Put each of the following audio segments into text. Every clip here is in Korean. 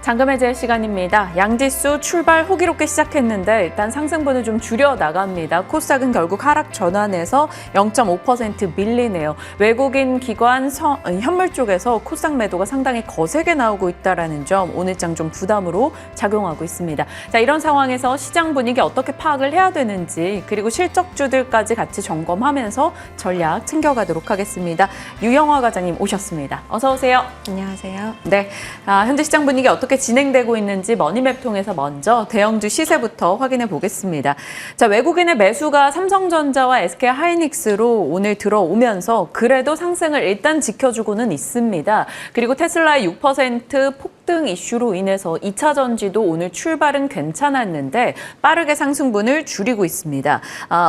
잔금 해제 시간입니다. 양지수 출발 호기롭게 시작했는데 일단 상승분을 좀 줄여 나갑니다. 코스닥은 결국 하락 전환에서 0.5% 밀리네요. 외국인 기관 현물 쪽에서 코스닥 매도가 상당히 거세게 나오고 있다는 점 오늘 장 좀 부담으로 작용하고 있습니다. 자, 이런 상황에서 시장 분위기 어떻게 파악을 해야 되는지 그리고 실적주들까지 같이 점검하면서 전략 챙겨가도록 하겠습니다. 유영화 과장님 오셨습니다. 어서 오세요. 안녕하세요. 네, 현재 시장 분위기 어떻게 진행되고 있는지 머니맵 통해서 먼저 대형주 시세부터 확인해 보겠습니다. 자, 외국인의 매수가 삼성전자와 SK하이닉스로 오늘 들어오면서 그래도 상승을 일단 지켜주고는 있습니다. 그리고 테슬라의 6% 폭등 이슈로 인해서 2차 전지도 오늘 출발은 괜찮았는데 빠르게 상승분을 줄이고 있습니다.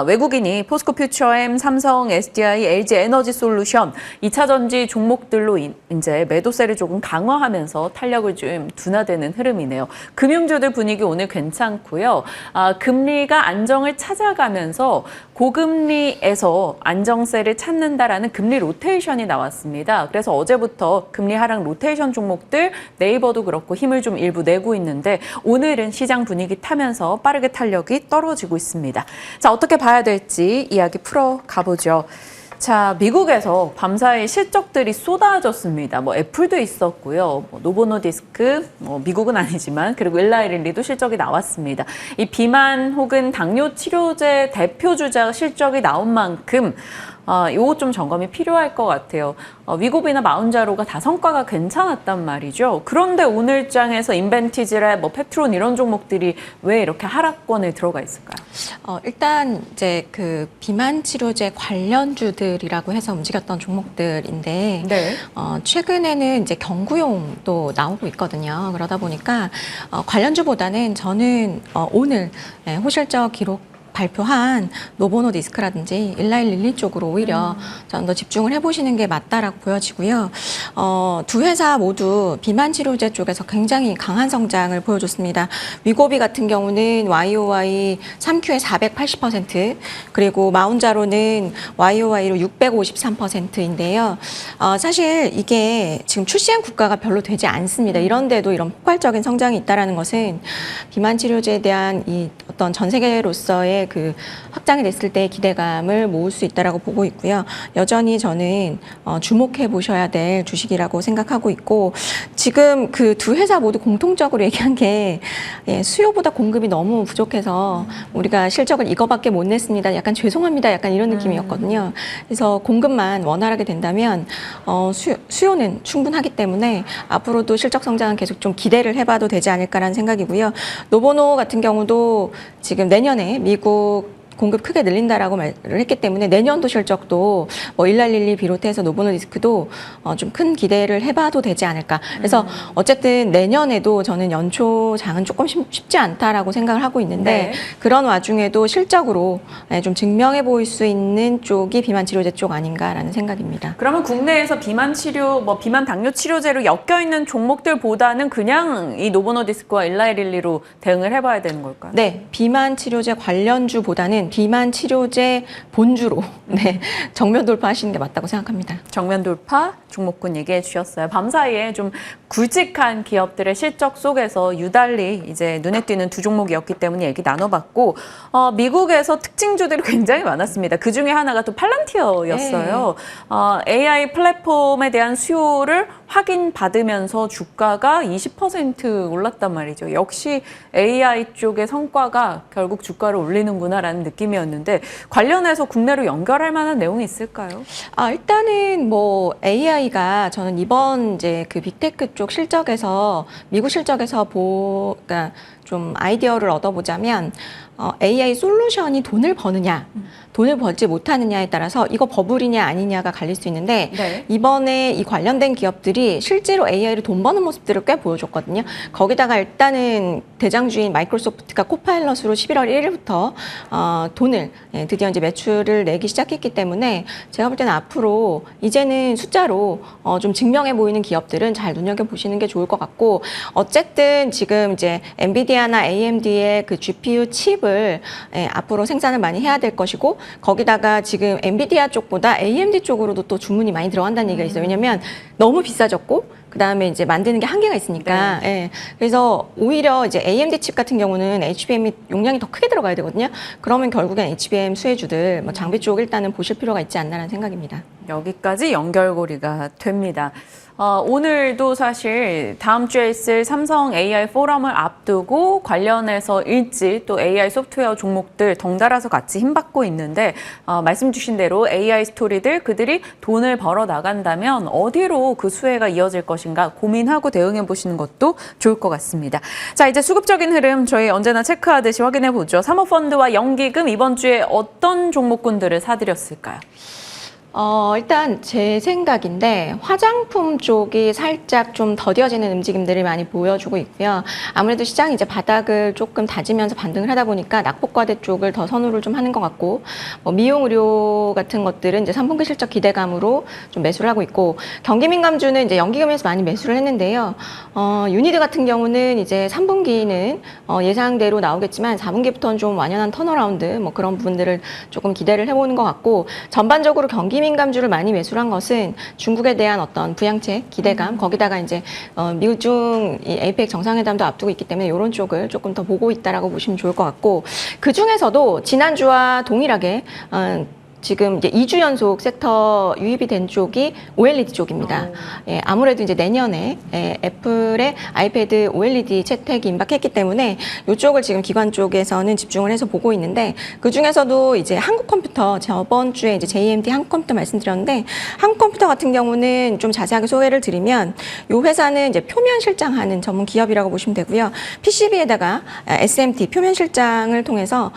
외국인이 포스코 퓨처엠, 삼성, SDI, LG 에너지 솔루션 2차 전지 종목들로 이제 매도세를 조금 강화하면서 탄력을 좀 둔화되는 흐름이네요. 금융주들 분위기 오늘 괜찮고요. 금리가 안정을 찾아가면서 고금리에서 안정세를 찾는다라는 금리 로테이션이 나왔습니다. 그래서 어제부터 금리 하락 로테이션 종목들 네이버도 그렇고 힘을 좀 일부 내고 있는데 오늘은 시장 분위기 타면서 빠르게 탄력이 떨어지고 있습니다. 자, 어떻게 봐야 될지 이야기 풀어 가보죠. 자, 미국에서 밤사이 실적들이 쏟아졌습니다. 애플도 있었고요. 노보노디스크, 미국은 아니지만 그리고 일라이릴리도 실적이 나왔습니다. 이 비만 혹은 당뇨 치료제 대표 주자 실적이 나온 만큼 요거 좀 점검이 필요할 것 같아요. 위고비나 마운자로가 다 성과가 괜찮았단 말이죠. 그런데 오늘 장에서 인벤티지랩, 페트론 이런 종목들이 왜 이렇게 하락권에 들어가 있을까요? 일단 이제 그 비만 치료제 관련주들이라고 해서 움직였던 종목들인데 네. 최근에는 이제 경구용도 나오고 있거든요. 그러다 보니까 관련주보다는 저는 오늘 호실적 기록 발표한 노보노디스크라든지 일라이릴리 쪽으로 오히려 좀 더 집중을 해보시는 게 맞다라고 보여지고요. 두 회사 모두 비만 치료제 쪽에서 굉장히 강한 성장을 보여줬습니다. 위고비 같은 경우는 YOY 3Q에 480% 그리고 마운자로는 YOY로 653%인데요. 사실 이게 지금 출시한 국가가 별로 되지 않습니다. 이런데도 이런 폭발적인 성장이 있다는 것은 비만 치료제에 대한 이 어떤 전 세계로서의 그 확장이 됐을 때 기대감을 모을 수 있다라고 보고 있고요. 여전히 저는 주목해 보셔야 될 주식이라고 생각하고 있고 지금 그 두 회사 모두 공통적으로 얘기한 게 수요보다 공급이 너무 부족해서 우리가 실적을 이거밖에 못 냈습니다. 약간 죄송합니다. 약간 이런 느낌이었거든요. 그래서 공급만 원활하게 된다면 수요는 충분하기 때문에 앞으로도 실적 성장은 계속 좀 기대를 해봐도 되지 않을까라는 생각이고요. 노보노 같은 경우도 지금 내년에 미국 공급 크게 늘린다라고 말을 했기 때문에 내년도 실적도 일라릴리 비롯해서 노보노디스크도 좀 큰 기대를 해봐도 되지 않을까. 그래서 어쨌든 내년에도 저는 연초장은 조금 쉽지 않다라고 생각을 하고 있는데 네. 그런 와중에도 실적으로 좀 증명해 보일 수 있는 쪽이 비만 치료제 쪽 아닌가라는 생각입니다. 그러면 국내에서 비만 치료, 비만 당뇨 치료제로 엮여 있는 종목들보다는 그냥 이 노보노디스크와 일라이릴리로 대응을 해봐야 되는 걸까요? 네, 비만 치료제 관련주보다는 비만 치료제 본주로 정면 돌파하시는 게 맞다고 생각합니다. 정면 돌파 종목군 얘기해 주셨어요. 밤사이에 좀 굵직한 기업들의 실적 속에서 유달리 이제 눈에 띄는 두 종목이었기 때문에 얘기 나눠봤고 미국에서 특징주들이 굉장히 많았습니다. 그 중에 하나가 또 팔란티어였어요. AI 플랫폼에 대한 수요를 확인받으면서 주가가 20% 올랐단 말이죠. 역시 AI 쪽의 성과가 결국 주가를 올리는구나라는 느낌이었는데 관련해서 국내로 연결할 만한 내용이 있을까요? 일단은 AI가 저는 이번 이제 그 빅테크 쪽 실적에서 미국 실적에서 그러니까 좀 아이디어를 얻어보자면 AI 솔루션이 돈을 버느냐, 돈을 벌지 못하느냐에 따라서 이거 버블이냐 아니냐가 갈릴 수 있는데 네. 이번에 이 관련된 기업들이 실제로 AI로 돈 버는 모습들을 꽤 보여줬거든요. 거기다가 일단은 대장주인 마이크로소프트가 코파일럿으로 11월 1일부터 돈을 드디어 이제 매출을 내기 시작했기 때문에 제가 볼 때는 앞으로 이제는 숫자로 좀 증명해 보이는 기업들은 잘 눈여겨보시는 게 좋을 것 같고 어쨌든 지금 이제 엔비디아나 AMD의 그 GPU 칩을 앞으로 생산을 많이 해야 될 것이고 거기다가 지금 엔비디아 쪽보다 AMD 쪽으로도 또 주문이 많이 들어간다는 얘기가 있어요. 왜냐면 너무 비싸졌고 그다음에 이제 만드는 게 한계가 있으니까. 예. 그래서 오히려 이제 AMD 칩 같은 경우는 HBM이 용량이 더 크게 들어가야 되거든요. 그러면 결국엔 HBM 수혜주들 뭐 장비 쪽 일단은 보실 필요가 있지 않나라는 생각입니다. 여기까지 연결고리가 됩니다. 오늘도 사실 다음 주에 있을 삼성 AI 포럼을 앞두고 관련해서 일지 또 AI 소프트웨어 종목들 덩달아서 같이 힘받고 있는데 말씀 주신 대로 AI 스토리들 그들이 돈을 벌어 나간다면 어디로 그 수혜가 이어질 것인가 고민하고 대응해 보시는 것도 좋을 것 같습니다. 자, 이제 수급적인 흐름 저희 언제나 체크하듯이 확인해 보죠. 사모펀드와 연기금 이번 주에 어떤 종목군들을 사들였을까요? 일단 제 생각인데 화장품 쪽이 살짝 좀 더뎌지는 움직임들을 많이 보여주고 있고요. 아무래도 시장이 이제 바닥을 조금 다지면서 반등을 하다 보니까 낙폭과대 쪽을 더 선호를 좀 하는 것 같고, 뭐 미용 의료 같은 것들은 이제 3분기 실적 기대감으로 좀 매수를 하고 있고, 경기민감주는 이제 연기금에서 많이 매수를 했는데요. 유니드 같은 경우는 이제 3분기는 예상대로 나오겠지만 4분기부터는 좀 완연한 턴어라운드 뭐 그런 부분들을 조금 기대를 해보는 것 같고, 전반적으로 민감주를 많이 매수를 한 것은 중국에 대한 어떤 부양책 기대감, 거기다가 이제 미중 APEC 정상회담도 앞두고 있기 때문에 이런 쪽을 조금 더 보고 있다라고 보시면 좋을 것 같고, 그 중에서도 지난주와 동일하게 지금 이제 2주 연속 섹터 유입이 된 쪽이 OLED 쪽입니다. 예, 아무래도 이제 내년에 애플의 아이패드 OLED 채택이 임박했기 때문에 이쪽을 지금 기관 쪽에서는 집중을 해서 보고 있는데, 그 중에서도 이제 한국컴퓨터, 저번 주에 이제 JMD 한국컴퓨터 말씀드렸는데, 한국컴퓨터 같은 경우는 좀 자세하게 소개를 드리면 이 회사는 이제 표면 실장하는 전문 기업이라고 보시면 되고요. PCB에다가 SMT 표면 실장을 통해서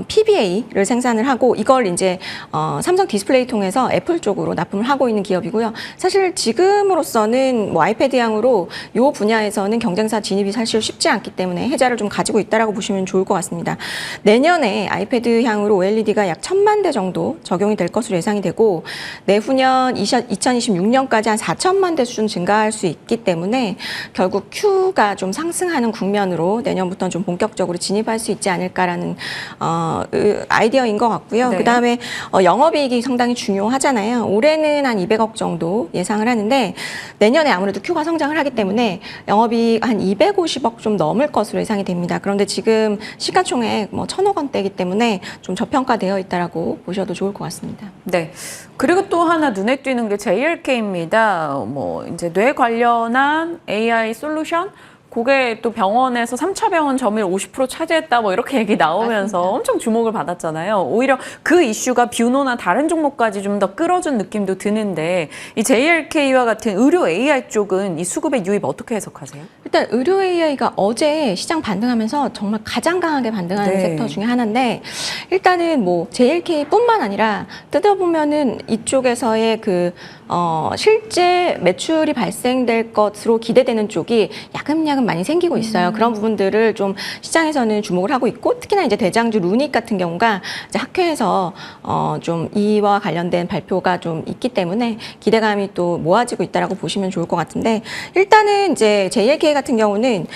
PBA를 생산을 하고, 이걸 이제 삼성 디스플레이 통해서 애플 쪽으로 납품을 하고 있는 기업이고요. 사실 지금으로서는 뭐 아이패드향으로 이 분야에서는 경쟁사 진입이 사실 쉽지 않기 때문에 해자를 좀 가지고 있다라고 보시면 좋을 것 같습니다. 내년에 아이패드향으로 OLED가 약 1,000만 대 정도 적용이 될 것으로 예상이 되고, 내후년 2026년까지 한 4천만 대 수준 증가할 수 있기 때문에 결국 Q가 좀 상승하는 국면으로 내년부터는 좀 본격적으로 진입할 수 있지 않을까라는 아이디어인 것 같고요. 네. 그다음에 영업이익이 상당히 중요하잖아요. 올해는 한 200억 정도 예상을 하는데, 내년에 아무래도 Q가 성장을 하기 때문에 영업이익 한 250억 좀 넘을 것으로 예상이 됩니다. 그런데 지금 시가총액 뭐 1,000억 원대이기 때문에 좀 저평가되어 있다라고 보셔도 좋을 것 같습니다. 네. 그리고 또 하나 눈에 띄는 게 JLK입니다. 뭐 이제 뇌 관련한 AI 솔루션 그게 또 병원에서 3차 병원 점유율 50% 차지했다 뭐 이렇게 얘기 나오면서 맞습니다. 엄청 주목을 받았잖아요. 오히려 그 이슈가 뷰노나 다른 종목까지 좀 더 끌어준 느낌도 드는데, 이 JLK와 같은 의료 AI 쪽은 이 수급의 유입 어떻게 해석하세요? 일단 의료 AI가 어제 시장 반등하면서 정말 가장 강하게 반등하는 네. 섹터 중에 하나인데, 일단은 뭐 JLK뿐만 아니라 뜯어보면은 이쪽에서의 그 실제 매출이 발생될 것으로 기대되는 쪽이 야금야금 많이 생기고 있어요. 그런 부분들을 좀 시장에서는 주목을 하고 있고, 특히나 이제 대장주 루닉 같은 경우가 이제 학회에서 좀 이와 관련된 발표가 좀 있기 때문에 기대감이 또 모아지고 있다라고 보시면 좋을 것 같은데, 일단은 이제 JLK 같은 경우는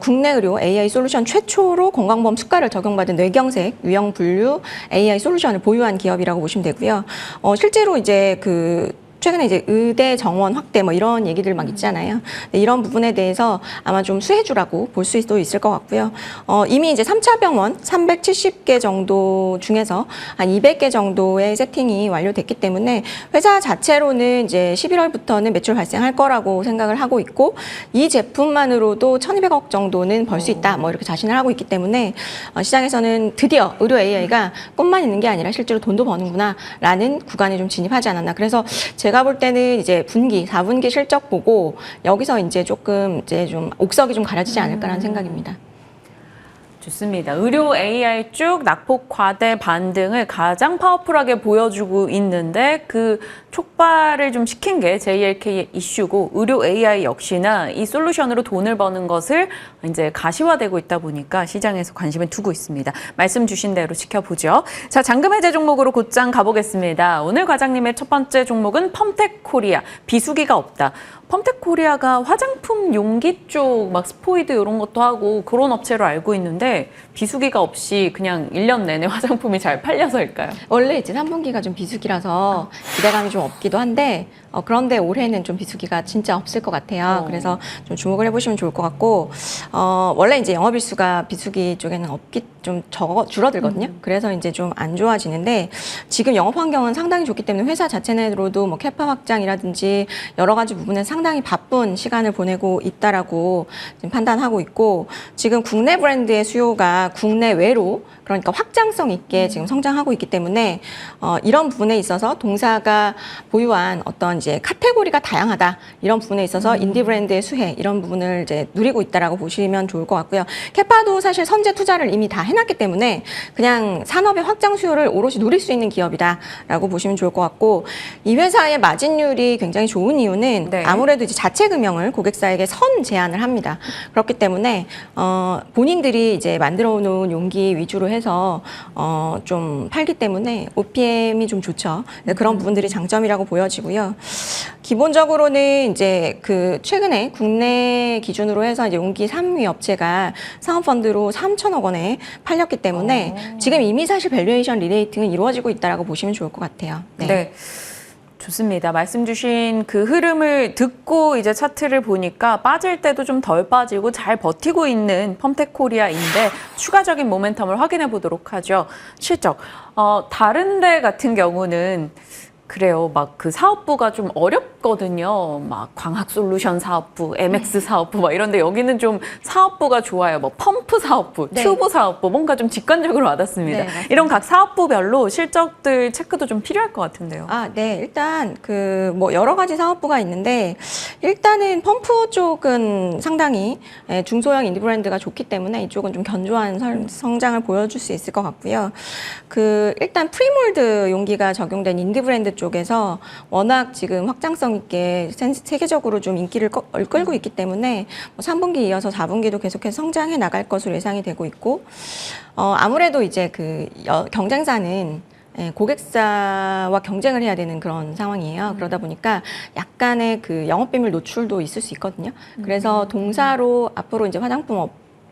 국내 의료 AI 솔루션 최초로 건강보험 수가를 적용받은 뇌경색 유형 분류 AI 솔루션을 보유한 기업이라고 보시면 되고요. 실제로 이제 최근에 이제 의대 정원 확대 뭐 이런 얘기들 막 있잖아요. 이런 부분에 대해서 아마 좀 수혜주라고 볼 수도 있을 것 같고요. 이미 이제 3차 병원 370개 정도 중에서 한 200개 정도의 세팅이 완료됐기 때문에 회사 자체로는 이제 11월부터는 매출 발생할 거라고 생각을 하고 있고, 이 제품만으로도 1,200억 정도는 벌 수 있다 뭐 이렇게 자신을 하고 있기 때문에 시장에서는 드디어 의료 AI가 꿈만 있는 게 아니라 실제로 돈도 버는구나라는 구간에 좀 진입하지 않았나. 그래서 제가 볼 때는 이제 분기, 4분기 실적 보고 여기서 이제 조금 이제 좀 옥석이 좀 가려지지 않을까라는 생각입니다. 좋습니다. 의료 AI 쪽 낙폭 과대 반등을 가장 파워풀하게 보여주고 있는데, 그 촉발을 좀 시킨 게 JLK의 이슈고, 의료 AI 역시나 이 솔루션으로 돈을 버는 것을 이제 가시화되고 있다 보니까 시장에서 관심을 두고 있습니다. 말씀 주신 대로 지켜보죠. 자, 잔금 해제 종목으로 곧장 가보겠습니다. 오늘 과장님의 첫 번째 종목은 펌텍 코리아, 비수기가 없다. 펌텍 코리아가 화장품 용기 쪽 막 스포이드 이런 것도 하고 그런 업체로 알고 있는데, 비수기가 없이 그냥 1년 내내 화장품이 잘 팔려서일까요? 원래 이제 3분기가 좀 비수기라서 기대감이 좀 없기도 한데, 그런데 올해는 좀 비수기가 진짜 없을 것 같아요. 그래서 좀 주목을 해보시면 좋을 것 같고, 원래 이제 영업일수가 비수기 쪽에는 좀 줄어들거든요. 그래서 이제 좀 안 좋아지는데, 지금 영업 환경은 상당히 좋기 때문에 회사 자체 내로도 뭐 캐파 확장이라든지 여러 가지 부분에 상당히 바쁜 시간을 보내고 있다라고 지금 판단하고 있고, 지금 국내 브랜드의 수요가 국내외로 그러니까 확장성 있게 지금 성장하고 있기 때문에 이런 부분에 있어서 동사가 보유한 어떤 이제 카테고리가 다양하다 이런 부분에 있어서 인디 브랜드의 수혜 이런 부분을 이제 누리고 있다라고 보시면 좋을 것 같고요. 캐파도 사실 선제 투자를 이미 다 해놨기 때문에 그냥 산업의 확장 수요를 오롯이 누릴 수 있는 기업이다라고 보시면 좋을 것 같고, 이 회사의 마진율이 굉장히 좋은 이유는 네. 아무래도 이제 자체 금융을 고객사에게 선 제한을 합니다. 그렇기 때문에 본인들이 이제 만들어 놓은 용기 위주로 해서 좀 팔기 때문에 OPM이 좀 좋죠. 그런 부분들이 장점이라고 보여지고요. 기본적으로는 이제 그 최근에 국내 기준으로 해서 이제 용기 3위 업체가 사은펀드로 3천억 원에 팔렸기 때문에 지금 이미 사실 밸류에이션 리레이팅은 이루어지고 있다라고 보시면 좋을 것 같아요. 네. 좋습니다. 말씀 주신 그 흐름을 듣고 이제 차트를 보니까 빠질 때도 좀 덜 빠지고 잘 버티고 있는 펌텍코리아인데 추가적인 모멘텀을 확인해 보도록 하죠. 실적. 다른 데 같은 경우는 그래요. 막 그 사업부가 좀 어렵거든요. 막 광학솔루션 사업부, MX 사업부 막 이런데 여기는 좀 사업부가 좋아요. 뭐 펌프 사업부, 네. 튜브 사업부 뭔가 좀 직관적으로 와닿습니다. 네, 맞습니다. 이런 각 사업부별로 실적들 체크도 좀 필요할 것 같은데요. 네. 일단 그 뭐 여러 가지 사업부가 있는데 일단은 펌프 쪽은 상당히 중소형 인디 브랜드가 좋기 때문에 이쪽은 좀 견조한 성장을 보여줄 수 있을 것 같고요. 그 일단 프리몰드 용기가 적용된 인디 브랜드 쪽에서 워낙 지금 확장성 있게 세계적으로 좀 인기를 끌고 있기 때문에 뭐 3분기 이어서 4분기도 계속해서 성장해 나갈 것으로 예상이 되고 있고, 아무래도 이제 그 경쟁사는 고객사와 경쟁을 해야 되는 그런 상황이에요. 그러다 보니까 약간의 그 영업비밀 노출도 있을 수 있거든요. 그래서 동사로 앞으로 이제 화장품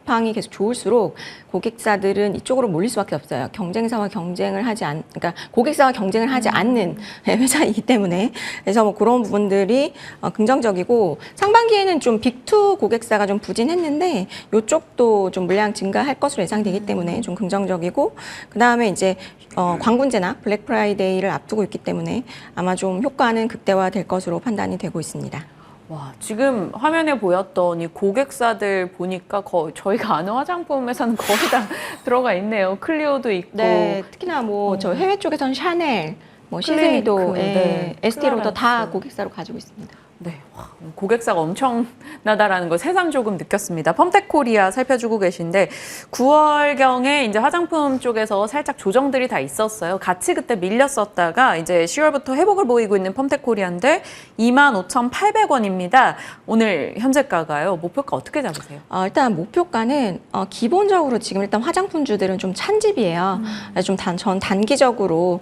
업황이 계속 좋을수록 고객사들은 이쪽으로 몰릴 수밖에 없어요. 경쟁사와 경쟁을 그러니까 고객사와 경쟁을 하지 않는 회사이기 때문에. 그래서 뭐 그런 부분들이 긍정적이고, 상반기에는 좀 빅2 고객사가 좀 부진했는데 이쪽도 좀 물량 증가할 것으로 예상되기 때문에 좀 긍정적이고, 그 다음에 이제 광군제나 블랙 프라이데이를 앞두고 있기 때문에 아마 좀 효과는 극대화될 것으로 판단이 되고 있습니다. 와, 지금 화면에 보였던 이 고객사들 보니까 저희가 아는 화장품 회사는 거의 다 들어가 있네요. 클리오도 있고. 네, 특히나 뭐 저 해외 쪽에서는 샤넬, 뭐 시즈니도, 클레이크, 네, 에스티로더 다 클라란스. 고객사로 가지고 있습니다. 네, 와, 고객사가 엄청나다라는 거 새삼 조금 느꼈습니다. 펌텍코리아 살펴주고 계신데 9월경에 이제 화장품 쪽에서 살짝 조정들이 다 있었어요. 같이 그때 밀렸었다가 이제 10월부터 회복을 보이고 있는 펌텍코리아인데 25,800원입니다. 오늘 현재가가요. 목표가 어떻게 잡으세요? 일단 목표가는 기본적으로 지금 일단 화장품주들은 좀 찬집이에요. 좀 전 단기적으로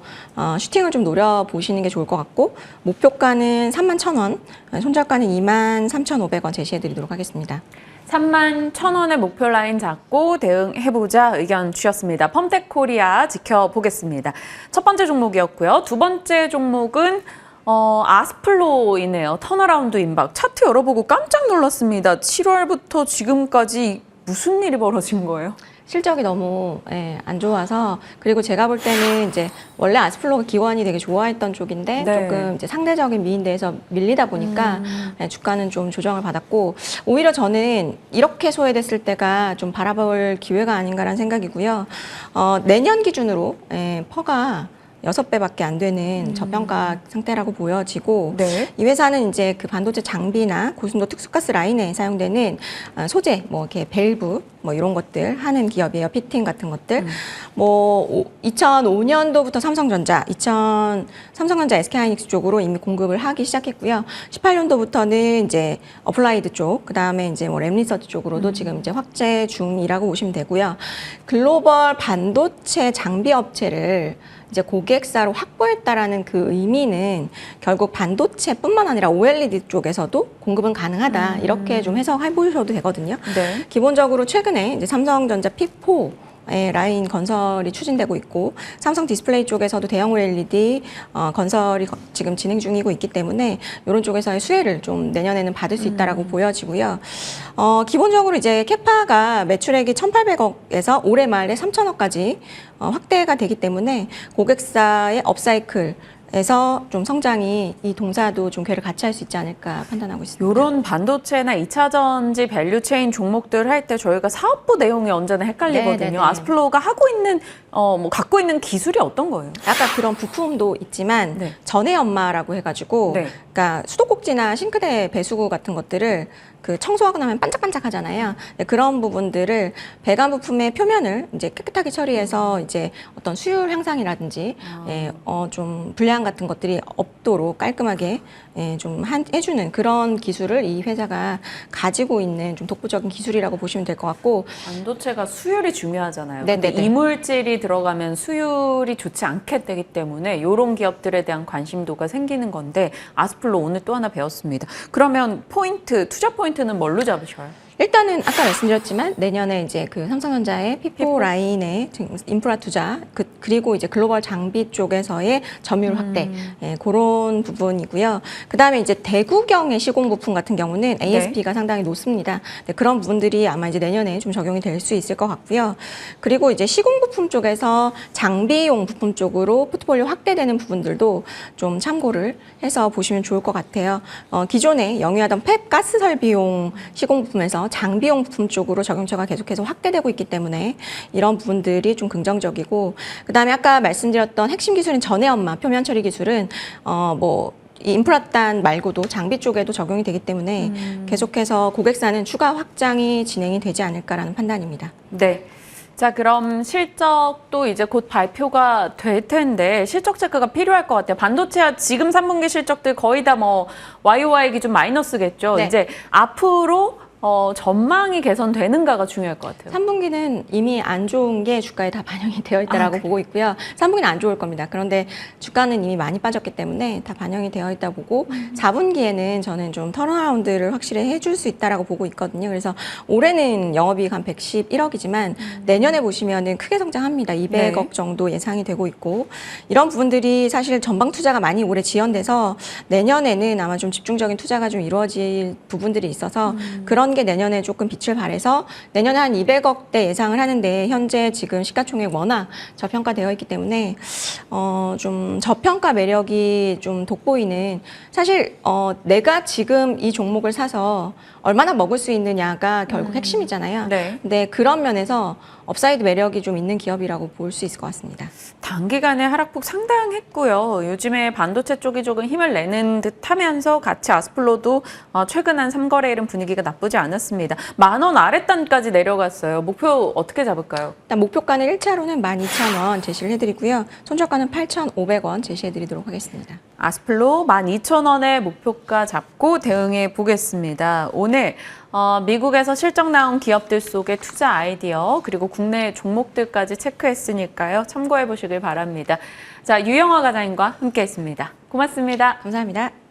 슈팅을 좀 노려보시는 게 좋을 것 같고, 목표가는 31,000원, 손절가는 23,500원 제시해드리도록 하겠습니다. 31,000원의 목표 라인 잡고 대응해보자 의견 주셨습니다. 펌텍코리아 지켜보겠습니다. 첫 번째 종목이었고요. 두 번째 종목은 아스플로이네요. 턴어라운드 임박. 차트 열어보고 깜짝 놀랐습니다. 7월부터 지금까지 무슨 일이 벌어진 거예요? 실적이 너무 안 좋아서, 그리고 제가 볼 때는 이제 원래 아스플로가 기관이 되게 좋아했던 쪽인데 네. 조금 이제 상대적인 미인대에서 밀리다 보니까 주가는 좀 조정을 받았고, 오히려 저는 이렇게 소외됐을 때가 좀 바라볼 기회가 아닌가라는 생각이고요. 내년 기준으로 퍼가 6배밖에 안 되는 저평가 상태라고 보여지고, 네. 이 회사는 이제 그 반도체 장비나 고순도 특수가스 라인에 사용되는 소재, 뭐 이렇게 밸브 뭐 이런 것들 하는 기업이에요. 피팅 같은 것들. 뭐 2005년도부터 삼성전자 SK하이닉스 쪽으로 이미 공급을 하기 시작했고요. 18년도부터는 이제 어플라이드 쪽, 그다음에 이제 뭐 랩리서치 쪽으로도 지금 이제 확대 중이라고 보시면 되고요. 글로벌 반도체 장비 업체를 이제 고객사로 확보했다라는 그 의미는 결국 반도체뿐만 아니라 OLED 쪽에서도 공급은 가능하다, 이렇게 좀 해석해 보셔도 되거든요. 네. 기본적으로 최근에 이제 삼성전자 P4 라인 건설이 추진되고 있고 삼성 디스플레이 쪽에서도 대형 OLED 건설이 지금 진행 중이고 있기 때문에 이런 쪽에서의 수혜를 좀 내년에는 받을 수 있다라고 보여지고요. 기본적으로 이제 캐파가 매출액이 1,800억에서 올해 말에 3,000억까지 확대가 되기 때문에 고객사의 업사이클 에서 좀 성장이 이 동사도 좀 궤를 같이 할 수 있지 않을까 판단하고 있습니다. 이런 반도체나 2차 전지 밸류체인 종목들 할 때 저희가 사업부 내용이 언제나 헷갈리거든요. 네네네. 아스플로우가 하고 있는 갖고 있는 기술이 어떤 거예요? 아까 그런 부품도 있지만 네. 전해연마라고 해가지고 네. 그러니까 수도꼭지나 싱크대 배수구 같은 것들을 그 청소하고 나면 반짝반짝 하잖아요. 네, 그런 부분들을 배관 부품의 표면을 이제 깨끗하게 처리해서 이제 어떤 수율 향상이라든지 좀 불량 같은 것들이 없도록 깔끔하게 좀 해주는 그런 기술을 이 회사가 가지고 있는 좀 독보적인 기술이라고 보시면 될 것 같고 반도체가 수율이 중요하잖아요. 네네네. 근데 이물질이 들어가면 수율이 좋지 않게 되기 때문에 이런 기업들에 대한 관심도가 생기는 건데 아스플로 오늘 또 하나 배웠습니다. 그러면 투자 포인트는 뭘로 잡으셔요? 일단은 아까 말씀드렸지만 내년에 이제 그 삼성전자의 피포 라인의 인프라 투자 그리고 이제 글로벌 장비 쪽에서의 점유율 확대 그런 부분이고요. 그다음에 이제 대구경의 시공 부품 같은 경우는 ASP가 상당히 높습니다. 네, 그런 부분들이 아마 이제 내년에 좀 적용이 될 수 있을 것 같고요. 그리고 이제 시공 부품 쪽에서 장비용 부품 쪽으로 포트폴리오 확대되는 부분들도 좀 참고를 해서 보시면 좋을 것 같아요. 기존에 영위하던 팹 가스 설비용 시공 부품에서 장비용 부품 쪽으로 적용처가 계속해서 확대되고 있기 때문에 이런 부분들이 좀 긍정적이고 그다음에 아까 말씀드렸던 핵심 기술인 전해연마 표면 처리 기술은 이 인프라단 말고도 장비 쪽에도 적용이 되기 때문에 계속해서 고객사는 추가 확장이 진행이 되지 않을까라는 판단입니다. 네. 자, 그럼 실적도 이제 곧 발표가 될 텐데 실적 체크가 필요할 것 같아요. 반도체와 지금 3분기 실적들 거의 다 YOY 기준 마이너스겠죠. 네. 이제 앞으로 전망이 개선되는가가 중요할 것 같아요. 3분기는 이미 안 좋은 게 주가에 다 반영이 되어 있다라고 보고 있고요. 3분기는 안 좋을 겁니다. 그런데 주가는 이미 많이 빠졌기 때문에 다 반영이 되어 있다 보고 4분기에는 저는 좀 턴어라운드를 확실히 해줄 수 있다라고 보고 있거든요. 그래서 올해는 영업이익 한 111억이지만 내년에 보시면은 크게 성장합니다. 200억 정도 예상이 되고 있고 이런 부분들이 사실 전방 투자가 많이 올해 지연돼서 내년에는 아마 좀 집중적인 투자가 좀 이루어질 부분들이 있어서 그런 게 내년에 조금 빛을 발해서 내년에 한 200억대 예상을 하는데 현재 지금 시가총액 워낙 저평가되어 있기 때문에 좀 저평가 매력이 좀 돋보이는 사실 내가 지금 이 종목을 사서 얼마나 먹을 수 있느냐가 결국 핵심이잖아요. 네. 근데 그런 면에서 업사이드 매력이 좀 있는 기업이라고 볼 수 있을 것 같습니다. 단기간에 하락폭 상당했고요. 요즘에 반도체 쪽이 조금 힘을 내는 듯 하면서 같이 아스플로도 최근 한 3거래일은 분위기가 나쁘지 않았습니다. 10,000원 아랫단까지 내려갔어요. 목표 어떻게 잡을까요? 일단 목표가는 1차로는 12,000원 제시를 해드리고요. 손절가는 8,500원 제시해드리도록 하겠습니다. 아스플로 12,000원의 목표가 잡고 대응해 보겠습니다. 오늘 미국에서 실적 나온 기업들 속의 투자 아이디어 그리고 국내 종목들까지 체크했으니까요. 참고해 보시길 바랍니다. 자, 유영화 과장님과 함께했습니다. 고맙습니다. 감사합니다.